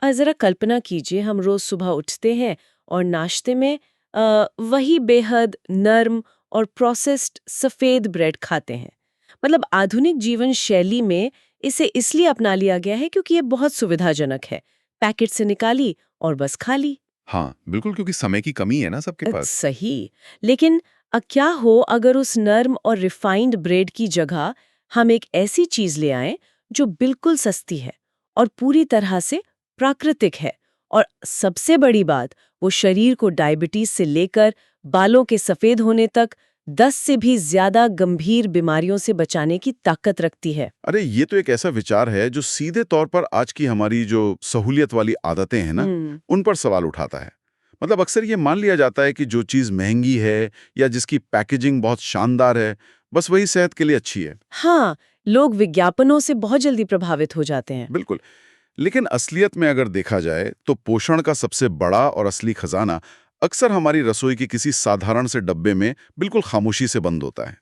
जरा कल्पना कीजिए, हम रोज सुबह उठते हैं और नाश्ते में वही बेहद नर्म और प्रोसेस्ड सफेद ब्रेड खाते हैं। मतलब आधुनिक जीवन शैली में इसे इसलिए अपना लिया गया है क्योंकि ये बहुत सुविधाजनक है। पैकेट से निकाली और बस खा ली। हाँ, बिल्कुल, क्योंकि समय की कमी है ना सबके पास। सही। लेकिन क्या हो अगर उस नर्म और रिफाइंड ब्रेड की जगह हम एक ऐसी चीज ले आएं जो बिल्कुल सस्ती है और पूरी तरह से प्राकृतिक है, और सबसे बड़ी बात, वो शरीर को डायबिटीज से लेकर बालों के सफेद होने तक 10 से भी ज्यादा गंभीर बीमारियों से बचाने की ताकत रखती है। अरे, ये तो एक ऐसा विचार है जो सीधे तौर पर आज की हमारी जो सहूलियत वाली आदतें हैं ना, हम्म। उन पर सवाल उठाता है। मतलब अक्सर ये मान लिया जाता है कि जो चीज़ महंगी है या जिसकी पैकेजिंग बहुत शानदार है, बस वही सेहत के लिए अच्छी है। हाँ, लोग विज्ञापनों से बहुत जल्दी प्रभावित हो जाते हैं। बिल्कुल। लेकिन असलियत में अगर देखा जाए तो पोषण का सबसे बड़ा और असली खजाना अक्सर हमारी रसोई के किसी साधारण से डब्बे में बिल्कुल खामोशी से बंद होता है।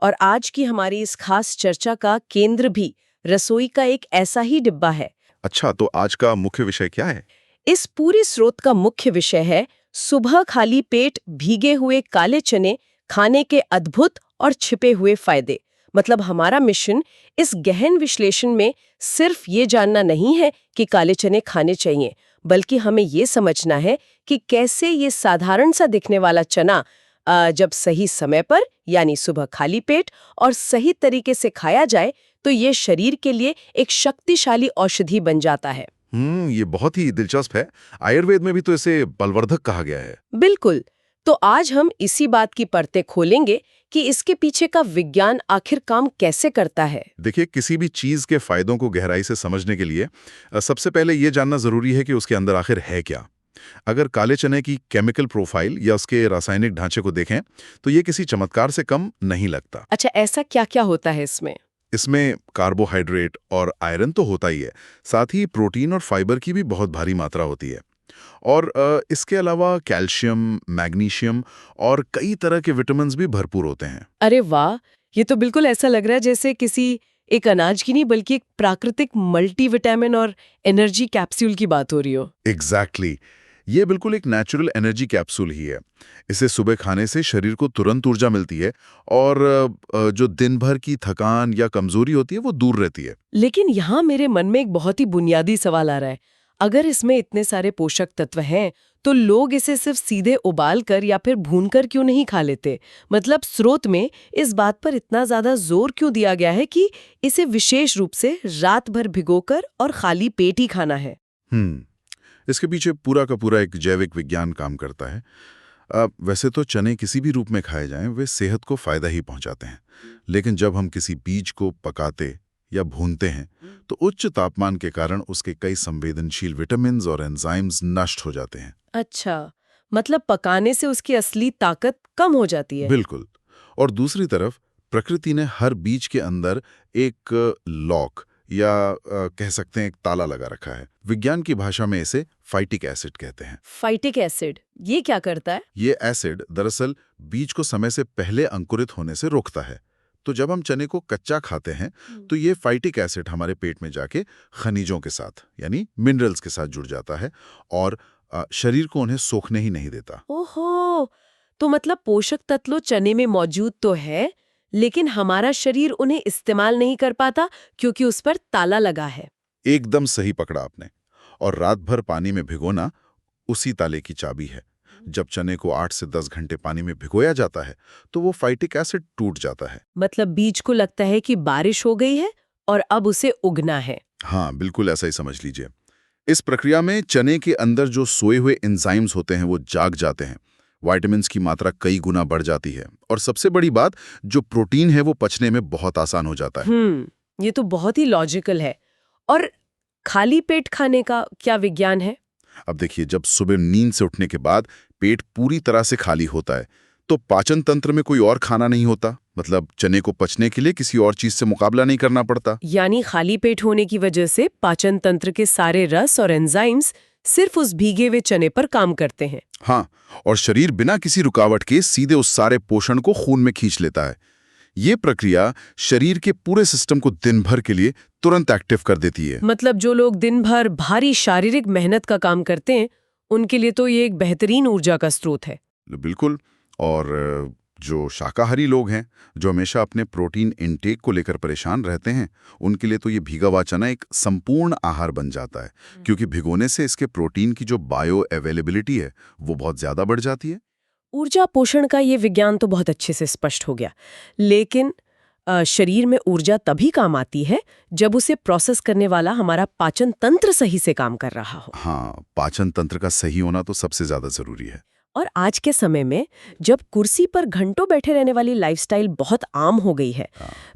और आज की हमारी इस खास चर्चा का केंद्र भी रसोई का एक ऐसा ही डिब्बा है। अच्छा, तो आज का मुख्य विषय क्या है? इस पूरे स्रोत का मुख्य विषय है सुबह खाली पेट भीगे हुए काले चने खाने के अद्भुत और छिपे हुए फायदे। मतलब हमारा मिशन इस गहन विश्लेषण में सिर्फ ये जानना नहीं है कि काले चने खाने चाहिए, बल्कि हमें ये समझना है कि कैसे ये साधारण सा दिखने वाला चना जब सही समय पर, यानी सुबह खाली पेट और सही तरीके से खाया जाए, तो ये शरीर के लिए एक शक्तिशाली औषधि बन जाता है। ये बहुत ही दिलचस्प है। आयुर्वेद में भी तो इसे बलवर्धक कहा गया है। बिल्कुल। तो आज हम इसी बात की परतें खोलेंगे कि इसके पीछे का विज्ञान आखिर काम कैसे करता है। देखिए, किसी भी चीज के फायदों को गहराई से समझने के लिए सबसे पहले ये जानना जरूरी है कि उसके अंदर आखिर है क्या। अगर काले चने की केमिकल प्रोफाइल या उसके रासायनिक ढांचे को देखें तो ये किसी चमत्कार से कम नहीं लगता। अच्छा, ऐसा क्या क्या होता है इसमें? इसमें कार्बोहाइड्रेट और आयरन तो होता ही है, साथ ही प्रोटीन और फाइबर की भी बहुत भारी मात्रा होती है। और इसके अलावा कैल्शियम, मैग्नीशियम और कई तरह के विटामिन्स भी भरपूर होते हैं। अरे वाह! ये तो बिल्कुल ऐसा लग रहा है जैसे किसी एक अनाज की नहीं, बल्कि एक प्राकृतिक मल्टीविटामिन और एनर्जी कैप्सूल की बात हो रही हो। एग्जैक्टली। ये बिल्कुल एक नेचुरल एनर्जी कैप्सूल ही है। इसे सुबह खाने से शरीर को तुरंत ऊर्जा मिलती है और जो दिन भर की थकान या कमजोरी होती है वो दूर रहती है। लेकिन यहाँ मेरे मन में एक बहुत ही बुनियादी सवाल आ रहा है। अगर इसमें इतने सारे पोषक तत्व हैं, तो लोग इसे सिर्फ सीधे उबाल कर या फिर भूनकर क्यों नहीं खा लेते? मतलब स्रोत में इस बात पर इतना ज्यादा जोर क्यों दिया गया है कि इसे विशेष रूप से रात भर भिगोकर और खाली पेट ही खाना है? हम्म इसके पीछे पूरा का पूरा एक जैविक विज्ञान काम करता है। वैसे तो चने किसी भी रूप में खाए जाएं वे सेहत को फायदा ही पहुंचाते हैं, लेकिन जब हम किसी बीज को पकाते या भूनते हैं तो उच्च तापमान के कारण उसके कई संवेदनशील विटामिन्स और एंजाइम्स नष्ट हो जाते हैं। अच्छा, मतलब पकाने से उसकी असली ताकत कम हो जाती है। बिल्कुल। और दूसरी तरफ प्रकृति ने हर बीज के अंदर एक लॉक या कह सकते हैं एक ताला लगा रखा है। विज्ञान की भाषा में इसे फाइटिक एसिड कहते हैं। फाइटिक एसिड ये क्या करता है? ये एसिड दरअसल बीज को समय से पहले अंकुरित होने से रोकता है। तो जब हम चने को कच्चा खाते हैं तो ये फाइटिक एसिड हमारे पेट में जाके खनिजों के साथ यानी मिनरल्स के साथ जुड़ जाता है और शरीर को उन्हें सोखने ही नहीं देता। ओहो! तो मतलब पोषक तत्व चने में मौजूद तो है, लेकिन हमारा शरीर उन्हें इस्तेमाल नहीं कर पाता क्योंकि उस पर ताला लगा है। एकदम सही पकड़ा आपने। और रात भर पानी में भिगोना उसी ताले की चाबी है। जब चने को 8 से 10 घंटे पानी में भिगोया जाता है तो वो फाइटिक एसिड टूट जाता है। मतलब बीज को लगता है कि बारिश हो गई है और अब उसे उगना है। हाँ, बिल्कुल ऐसा ही समझ लीजिए। इस प्रक्रिया में चने के अंदर जो सोए हुए एंजाइम्स होते हैं वो जाग जाते हैं। विटामिन्स की मात्रा कई गुना बढ़ जाती है और सबसे बड़ी बात, जो प्रोटीन है वो पचने में बहुत आसान हो जाता है। ये तो बहुत ही लॉजिकल है। और खाली पेट खाने का क्या विज्ञान है? अब देखिए, जब सुबह नींद से उठने के बाद पेट पूरी तरह से खाली होता है तो पाचन तंत्र में कोई और खाना नहीं होता। मतलब चने को पचने के लिए किसी और चीज से मुकाबला नहीं करना पड़ता। यानी खाली पेट होने की वजह से पाचन तंत्र के सारे रस और एंजाइम्स सिर्फ उस भीगे हुए चने पर काम करते हैं। हाँ, और शरीर बिना किसी रुकावट के सीधे उस सारे पोषण को खून में खींच लेता है। ये प्रक्रिया शरीर के पूरे सिस्टम को दिन भर के लिए तुरंत एक्टिव कर देती है। मतलब जो लोग दिन भर भारी शारीरिक मेहनत का काम करते हैं, उनके लिए तो ये एक बेहतरीन ऊर्जा का स्रोत है। बिल्कुल। और जो शाकाहारी लोग हैं, जो हमेशा अपने प्रोटीन इनटेक को लेकर परेशान रहते हैं, उनके लिए तो ये भीगा हुआ चना एक संपूर्ण आहार बन जाता है, क्योंकि भिगोने से इसके प्रोटीन की जो बायो अवेलेबिलिटी है वो बहुत ज्यादा बढ़ जाती है। ऊर्जा पोषण का ये विज्ञान तो बहुत अच्छे से स्पष्ट हो गया, लेकिन शरीर में ऊर्जा तभी काम आती है जब उसे प्रोसेस करने वाला हमारा पाचन तंत्र सही से काम कर रहा हो। हाँ, पाचन तंत्र का सही होना तो सबसे ज्यादा जरूरी है। और आज के समय में जब कुर्सी पर घंटों बैठे रहने वाली लाइफस्टाइल बहुत आम हो गई है,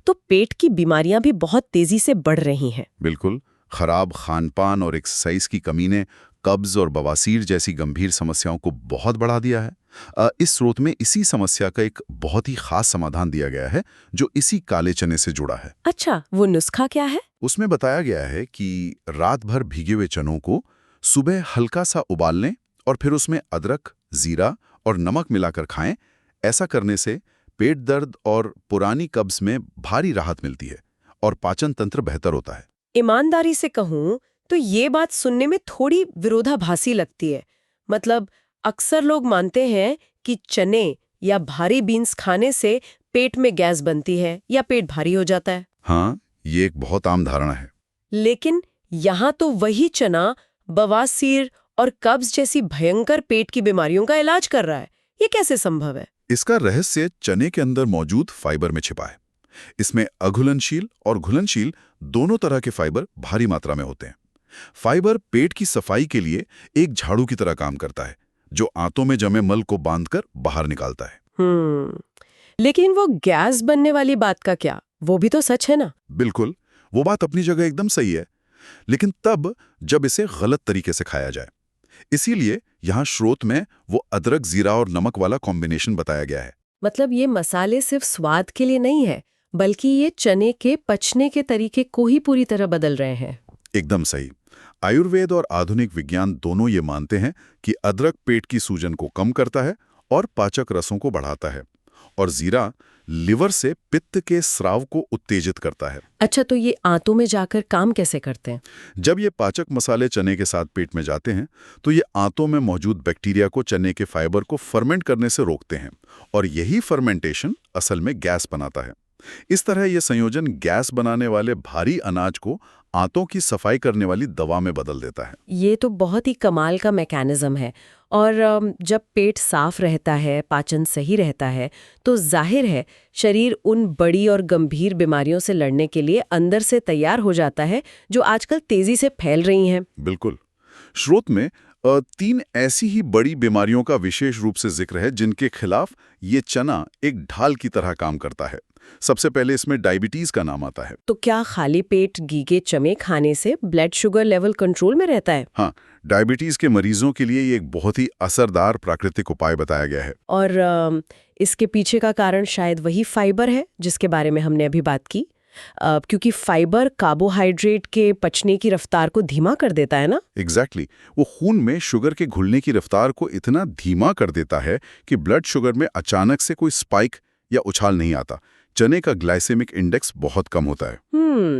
तो पेट की बीमारियां भी बहुत तेजी से बढ़ रही हैं। बिल्कुल। खराब खानपान और एक्सरसाइज की कमी ने कब्ज और बवासीर जैसी गंभीर समस्याओं को बहुत बढ़ा दिया है। इस स्रोत में इसी समस्या का एक बहुत ही खास समाधान दिया गया है, जो इसी काले चने से जुड़ा है। अच्छा, वो नुस्खा क्या है? उसमें बताया गया है कि रात भर भीगे हुए चनों को सुबह हल्का सा उबाल लें और फिर उसमें अदरक, जीरा और नमक मिलाकर खाएं। ऐसा करने से पेट दर्द और पुरानी कब्ज में भारी राहत मिलती है और पाचन तंत्र बेहतर होता है। ईमानदारी से कहूं तो ये बात सुनने में थोड़ी विरोधाभासी लगती है। मतलब अक्सर लोग मानते हैं कि चने या भारी बीन्स खाने से पेट में गैस बनती है या पेट भारी हो जाता है। हाँ, ये एक बहुत आम धारणा है। लेकिन यहाँ तो वही चना बवासीर और कब्ज जैसी भयंकर पेट की बीमारियों का इलाज कर रहा है। ये कैसे संभव है? इसका रहस्य चने के अंदर मौजूद फाइबर में छिपा है। इसमें अघुलनशील और घुलनशील दोनों तरह के फाइबर भारी मात्रा में होते हैं। फाइबर पेट की सफाई के लिए एक झाड़ू की तरह काम करता है, जो आंतों में जमे मल को बांधकर बाहर निकालता है। लेकिन वो गैस बनने वाली बात का क्या? वो भी तो सच है ना? बिल्कुल, वो बात अपनी जगह एकदम सही है, लेकिन तब जब इसे गलत तरीके से खाया जाए। इसीलिए यहाँ स्रोत में वो अदरक, जीरा और नमक वाला कॉम्बिनेशन बताया गया है। मतलब ये मसाले सिर्फ स्वाद के लिए नहीं है, बल्कि ये चने के पचने के तरीके को ही पूरी तरह बदल रहे हैं। एकदम सही। आयुर्वेद और आधुनिक विज्ञान दोनों ये मानते हैं कि अदरक पेट की सूजन को कम करता है और पाचक रसों को बढ़ाता है, और जीरा लिवर से पित्त के स्राव को उत्तेजित करता है। अच्छा, तो ये आंतों में जाकर काम कैसे करते हैं? जब ये पाचक मसाले चने के साथ पेट में जाते हैं, तो ये आंतों में मौजूद बैक्टीरिया को चने के फाइबर को फर्मेंट करने से रोकते हैं, और यही फर्मेंटेशन असल में गैस बनाता है। इस तरह ये संयोजन गैस बनाने वाले भारी अनाज को आंतों की सफाई करने वाली दवा में बदल देता है। ये तो बहुत ही कमाल का मैकेनिज्म है। और जब पेट साफ रहता है, पाचन सही रहता है, तो जाहिर है शरीर उन बड़ी और गंभीर बीमारियों से लड़ने के लिए अंदर से तैयार हो जाता है, जो आजकल तेजी से फैल रही हैं। बिल्कुल। स्रोत में 3 ऐसी ही बड़ी बीमारियों का विशेष रूप से जिक्र है, जिनके खिलाफ ये चना एक ढाल की तरह काम करता है। सबसे पहले इसमें डायबिटीज का नाम आता है। तो क्या खाली पेट गीगे चने खाने से ब्लड शुगर लेवल कंट्रोल में रहता है? हाँ, डायबिटीज के मरीजों के लिए ये एक बहुत ही असरदार प्राकृतिक उपाय बताया गया है। और इसके पीछे का कारण शायद वही फाइबर है जिसके बारे में हमने अभी बात की। क्योंकि फाइबर कार्बोहाइड्रेट के पचने की रफ्तार को धीमा कर देता है ना? एग्जैक्टली। वो खून में शुगर के घुलने की रफ्तार को इतना धीमा कर देता है कि ब्लड शुगर में अचानक से कोई स्पाइक या उछाल नहीं आता। चने का ग्लाइसेमिक इंडेक्स बहुत कम होता है।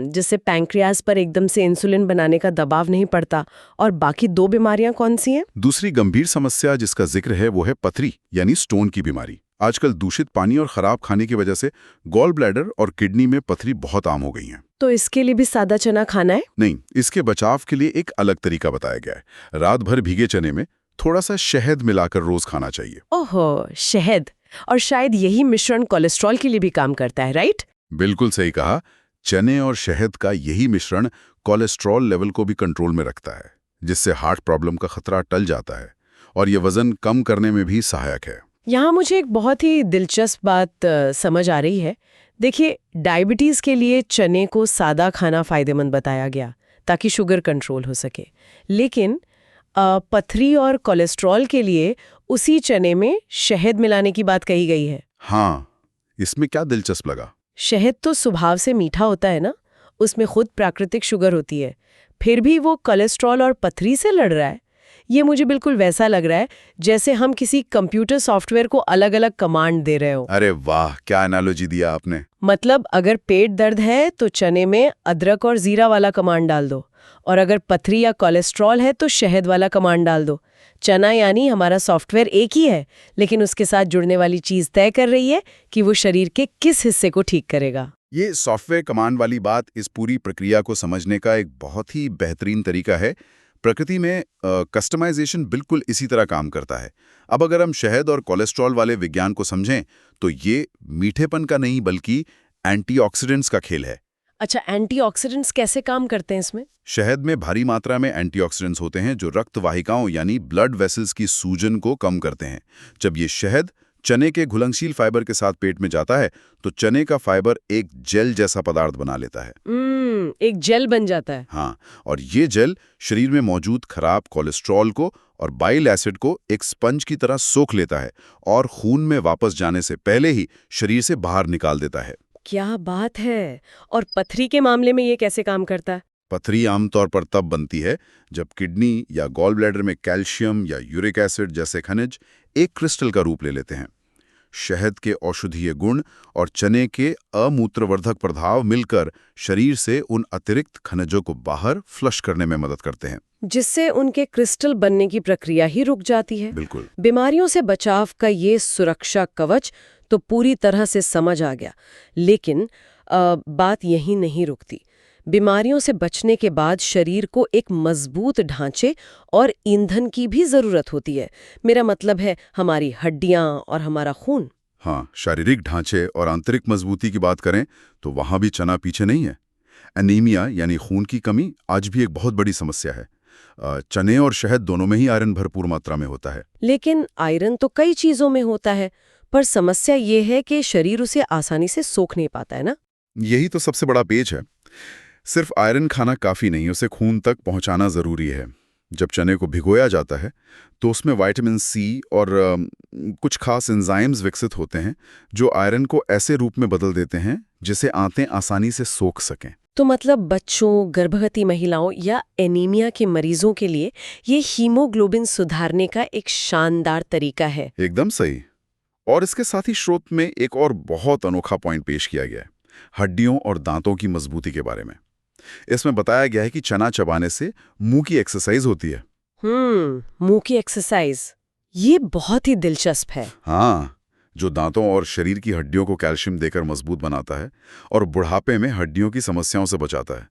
जिससे पैंक्रियाज पर एकदम से इंसुलिन बनाने का दबाव नहीं पड़ता। और बाकी 2 बीमारियां कौन सी हैं? दूसरी गंभीर समस्या जिसका जिक्र है वो है पथरी यानी स्टोन की बीमारी। आजकल दूषित पानी और खराब खाने की वजह से गॉल ब्लैडर और किडनी में पथरी बहुत आम हो गई है। तो इसके लिए भी सादा चना खाना है? नहीं, इसके बचाव के लिए एक अलग तरीका बताया गया है। रात भर भीगे चने में थोड़ा सा शहद मिलाकर रोज खाना चाहिए। ओहो, शहद! और शायद यही मिश्रण कोलेस्ट्रॉल के लिए भी काम करता है, राइट? बिल्कुल सही कहा। चने और शहद का यही मिश्रण कोलेस्ट्रॉल लेवल को भी कंट्रोल में रखता है, जिससे हार्ट प्रॉब्लम का खतरा टल जाता है, और ये वजन कम करने में भी सहायक है। यहाँ मुझे एक बहुत ही दिलचस्प बात समझ आ रही है। देखिए, डायबिटीज के लिए चने को सादा खाना फायदेमंद बताया गया ताकि शुगर कंट्रोल हो सके, लेकिन पथरी और कोलेस्ट्रॉल के लिए उसी चने में शहद मिलाने की बात कही गई है। हाँ, इसमें क्या दिलचस्प लगा? शहद तो स्वभाव से मीठा होता है ना, उसमें खुद प्राकृतिक शुगर होती है, फिर भी वो कोलेस्ट्रॉल और पथरी से लड़ रहा है। ये मुझे बिल्कुल वैसा लग रहा है जैसे हम किसी कंप्यूटर सॉफ्टवेयर को अलग-अलग कमांड दे रहे हो। अरे वाह, क्या एनालॉजी दिया आपने। मतलब अगर पेट दर्द है तो चने में अदरक और जीरा वाला कमांड डाल दो, और अगर पथरी या कोलेस्ट्रॉल है तो शहद वाला कमांड डाल दो। चना यानी हमारा सॉफ्टवेयर एक ही है, लेकिन उसके साथ जुड़ने वाली चीज तय कर रही है कि वो शरीर के किस हिस्से को ठीक करेगा। ये सॉफ्टवेयर कमांड वाली बात इस पूरी प्रक्रिया को समझने का एक बहुत ही बेहतरीन तरीका है। प्रकृति में कस्टमाइजेशन बिल्कुल इसी तरह काम करता है। अब अगर हम शहद और कोलेस्ट्रॉल वाले विज्ञान को समझें तो ये मीठेपन का नहीं बल्कि एंटीऑक्सीडेंट्स का खेल है। अच्छा, एंटीऑक्सीडेंट्स कैसे काम करते हैं इसमें? शहद में भारी मात्रा में एंटीऑक्सीडेंट्स होते हैं जो रक्त वाहिकाओं यानी ब्लड वेसल्स की सूजन को कम करते हैं। जब ये शहद चने के घुलनशील फाइबर के साथ पेट में जाता है तो चने का फाइबर एक जेल जैसा पदार्थ बना लेता है। एक जेल बन जाता है। हाँ, और ये जेल शरीर में मौजूद खराब कोलेस्ट्रॉल को और बाइल एसिड को एक स्पंज की तरह सोख लेता है और खून में वापस जाने से पहले ही शरीर से बाहर निकाल देता है। क्या बात है! और पथरी के मामले में ये कैसे काम करता है? पथरी आमतौर पर तब बनती है जब किडनी या गॉल ब्लैडर में कैल्शियम या यूरिक एसिड जैसे खनिज एक क्रिस्टल का रूप ले लेते हैं। शहद के औषधीय गुण और चने के अमूत्रवर्धक प्रभाव मिलकर शरीर से उन अतिरिक्त खनिजों को बाहर फ्लश करने में मदद करते हैं, जिससे उनके क्रिस्टल बनने की प्रक्रिया ही रुक जाती है। बिल्कुल। बीमारियों से बचाव का ये सुरक्षा कवच तो पूरी तरह से समझ आ गया, लेकिन बात यहीं नहीं रुकती। बीमारियों से बचने के बाद शरीर को एक मजबूत ढांचे और ईंधन की भी जरूरत होती है। मेरा मतलब है हमारी हड्डियां और हमारा खून। हाँ, शारीरिक ढांचे और आंतरिक मजबूती की बात करें तो वहां भी चना पीछे नहीं है। एनीमिया यानी खून की कमी आज भी एक बहुत बड़ी समस्या है। चने और शहद दोनों में ही आयरन भरपूर मात्रा में होता है। लेकिन आयरन तो कई चीजों में होता है, पर समस्या ये है कि शरीर उसे आसानी से सोख नहीं पाता है ना। यही तो सबसे बड़ा पेच है। सिर्फ आयरन खाना काफी नहीं, उसे खून तक पहुंचाना जरूरी है। जब चने को भिगोया जाता है तो उसमें विटामिन सी और कुछ खास एंजाइम्स विकसित होते हैं जो आयरन को ऐसे रूप में बदल देते हैं जिसे आंतें आसानी से सोख सकें। तो मतलब बच्चों, गर्भवती महिलाओं या एनीमिया के मरीजों के लिए ये हीमोग्लोबिन सुधारने का एक शानदार तरीका है। एकदम सही। और इसके साथ ही स्रोत में एक और बहुत अनोखा पॉइंट पेश किया गया है, हड्डियों और दांतों की मजबूती के बारे में। इसमें बताया गया है कि चना चबाने से मुंह की एक्सरसाइज होती है। मुंह की एक्सरसाइज, ये बहुत ही दिलचस्प है। हाँ, जो दांतों और शरीर की हड्डियों को कैल्शियम देकर मजबूत बनाता है और बुढ़ापे में हड्डियों की समस्याओं से बचाता है।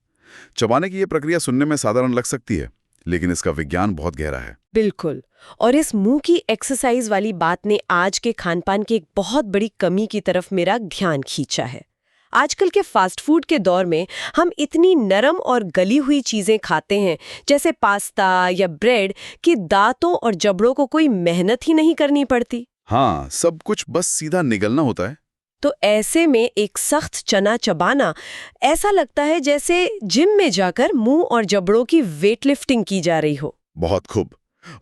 चबाने की ये प्रक्रिया सुनने में साधारण लग सकती है, लेकिन इसका विज्ञान बहुत गहरा है। बिल्कुल। और इस मुंह की एक्सरसाइज वाली बात ने आज के खानपान की एक बहुत बड़ी कमी की तरफ मेरा ध्यान खींचा है। आजकल के फास्ट फूड के दौर में हम इतनी नरम और गली हुई चीजें खाते हैं, जैसे पास्ता या ब्रेड, कि दांतों और जबड़ों को कोई मेहनत ही नहीं करनी पड़ती। हाँ, सब कुछ बस सीधा निगलना होता है। तो ऐसे में एक सख्त चना चबाना ऐसा लगता है जैसे जिम में जाकर मुंह और जबड़ों की वेट लिफ्टिंग की जा रही हो। बहुत खूब।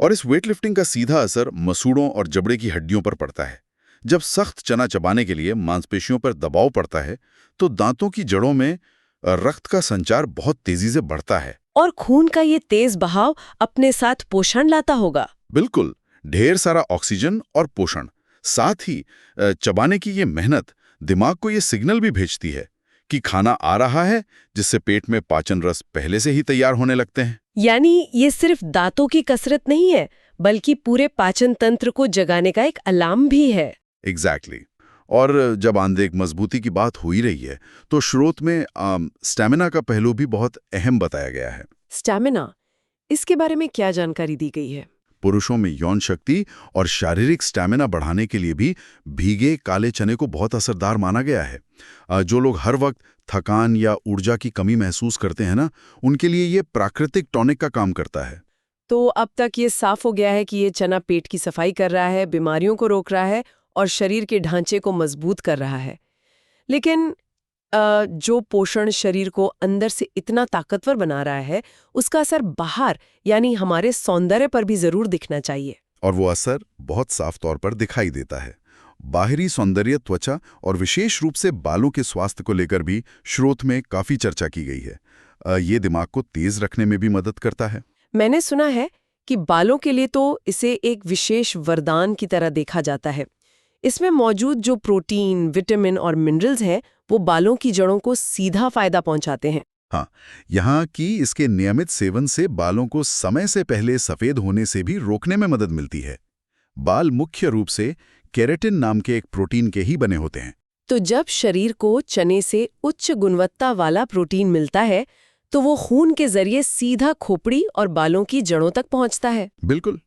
और इस वेट लिफ्टिंग का सीधा असर मसूड़ों और जबड़े की हड्डियों पर पड़ता है। जब सख्त चना चबाने के लिए मांसपेशियों पर दबाव पड़ता है तो दांतों की जड़ों में रक्त का संचार बहुत तेजी से बढ़ता है और खून का ये तेज बहाव अपने साथ पोषण लाता होगा। बिल्कुल, ढेर सारा ऑक्सीजन और पोषण। साथ ही चबाने की ये मेहनत दिमाग को ये सिग्नल भी भेजती है कि खाना आ रहा है, जिससे पेट में पाचन रस पहले से ही तैयार होने लगते हैं। यानी ये सिर्फ दांतों की कसरत नहीं है, बल्कि पूरे पाचन तंत्र को जगाने का एक अलार्म भी है। एग्जैक्टली। और जब आंतरिक मजबूती की बात हो ही रही है तो स्रोत में स्टैमिना का पहलू भी बहुत अहम बताया गया है। स्टैमिना, इसके बारे में क्या जानकारी दी गई है? पुरुषों में यौन शक्ति और शारीरिक स्टैमिना बढ़ाने के लिए भी भीगे काले चने को बहुत असरदार माना गया है। जो लोग हर वक्त थकान या ऊर्जा की कमी महसूस करते हैं ना, उनके लिए ये प्राकृतिक टॉनिक का काम करता है। तो अब तक ये साफ हो गया है कि ये चना पेट की सफाई कर रहा है, बीमारियों को रोक रहा है और शरीर के ढांचे को मजबूत कर रहा है। लेकिन जो पोषण शरीर को अंदर से इतना ताकतवर बना रहा है, उसका असर बाहर यानी हमारे सौंदर्य पर भी जरूर दिखना चाहिए। और वो असर बहुत साफ तौर पर दिखाई देता है। बाहरी सौंदर्य, त्वचा और विशेष रूप से बालों के स्वास्थ्य को लेकर भी स्रोत में काफी चर्चा की गई है। ये दिमाग को तेज रखने में भी मदद करता है। मैंने सुना है कि बालों के लिए तो इसे एक विशेष वरदान की तरह देखा जाता है। इसमें मौजूद जो प्रोटीन, विटामिन और मिनरल्स हैं, वो बालों की जड़ों को सीधा फायदा पहुंचाते हैं। हाँ, यहाँ की इसके नियमित सेवन से बालों को समय से पहले सफेद होने से भी रोकने में मदद मिलती है। बाल मुख्य रूप से केराटिन नाम के एक प्रोटीन के ही बने होते हैं। तो जब शरीर को चने से उच्च गुणवत्ता वाला प्रोटीन मिलता है, तो वो खून के जरिए सीधा खोपड़ी और बालों की जड़ों तक पहुंचता है। बिल्कुल।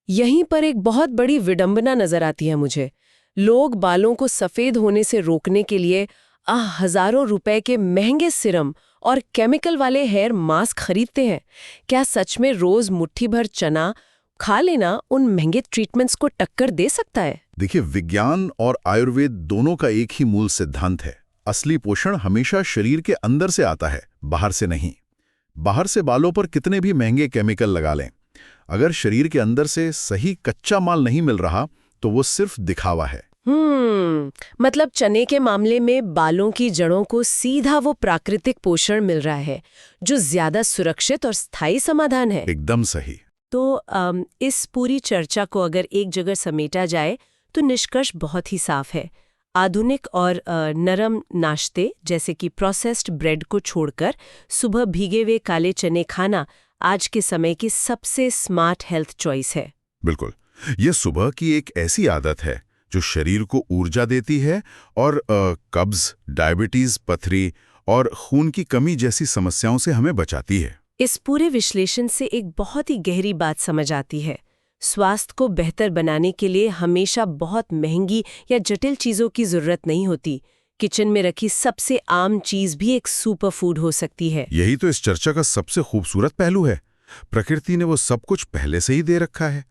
यहीं पर एक बहुत बड़ी विडंबना नजर आती है मुझे। लोग बालों को सफेद होने से रोकने के लिए हजारों रुपए के महंगे सीरम और केमिकल वाले हेयर मास्क खरीदते हैं। क्या सच में रोज मुट्ठी भर चना खा लेना उन महंगे ट्रीटमेंट्स को टक्कर दे सकता है? देखिए, विज्ञान और आयुर्वेद दोनों का एक ही मूल सिद्धांत है। असली पोषण हमेशा शरीर के अंदर से आता है, बाहर से नहीं। बाहर से बालों पर कितने भी महंगे केमिकल लगा लें, अगर शरीर के अंदर से सही कच्चा माल नहीं मिल रहा तो वो सिर्फ दिखावा है। मतलब चने के मामले में बालों की जड़ों को सीधा वो प्राकृतिक पोषण मिल रहा है, जो ज्यादा सुरक्षित और स्थायी समाधान है। एकदम सही। तो इस पूरी चर्चा को अगर एक जगह समेटा जाए तो निष्कर्ष बहुत ही साफ है। आधुनिक और नरम नाश्ते जैसे कि प्रोसेस्ड ब्रेड को छोड़कर सुबह भीगे हुए काले चने खाना आज के समय की सबसे स्मार्ट हेल्थ चॉइस है। बिल्कुल, ये सुबह की एक ऐसी आदत है जो शरीर को ऊर्जा देती है और कब्ज, डायबिटीज, पथरी और खून की कमी जैसी समस्याओं से हमें बचाती है। इस पूरे विश्लेषण से एक बहुत ही गहरी बात समझ आती है। स्वास्थ्य को बेहतर बनाने के लिए हमेशा बहुत महंगी या जटिल चीजों की जरूरत नहीं होती। किचन में रखी सबसे आम चीज भी एक सुपर फूड हो सकती है। यही तो इस चर्चा का सबसे खूबसूरत पहलू है। प्रकृति ने वो सब कुछ पहले से ही दे रखा है,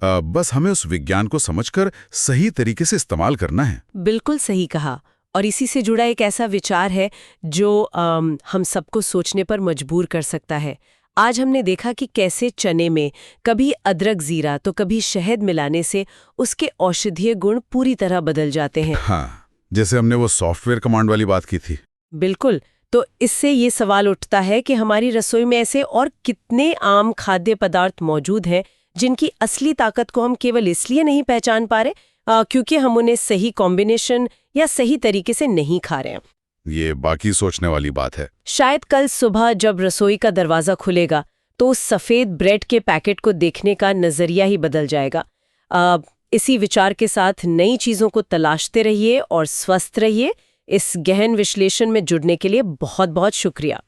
बस हमें उस विज्ञान को समझकर सही तरीके से इस्तेमाल करना है। बिल्कुल सही कहा। और इसी से जुड़ा एक ऐसा विचार है जो हम सबको सोचने पर मजबूर कर सकता है। आज हमने देखा कि कैसे चने में कभी अदरक जीरा तो कभी शहद मिलाने से उसके औषधीय गुण पूरी तरह बदल जाते हैं। हाँ, जैसे हमने वो सॉफ्टवेयर कमांड वाली बात की थी। बिल्कुल। तो इससे ये सवाल उठता है कि हमारी रसोई में ऐसे और कितने आम खाद्य पदार्थ मौजूद हैं जिनकी असली ताकत को हम केवल इसलिए नहीं पहचान पा रहे क्योंकि हम उन्हें सही कॉम्बिनेशन या सही तरीके से नहीं खा रहे हैं। ये बाकी सोचने वाली बात है। शायद कल सुबह जब रसोई का दरवाजा खुलेगा तो उस सफेद ब्रेड के पैकेट को देखने का नजरिया ही बदल जाएगा। इसी विचार के साथ नई चीजों को तलाशते रहिए और स्वस्थ रहिए। इस गहन विश्लेषण में जुड़ने के लिए बहुत बहुत शुक्रिया।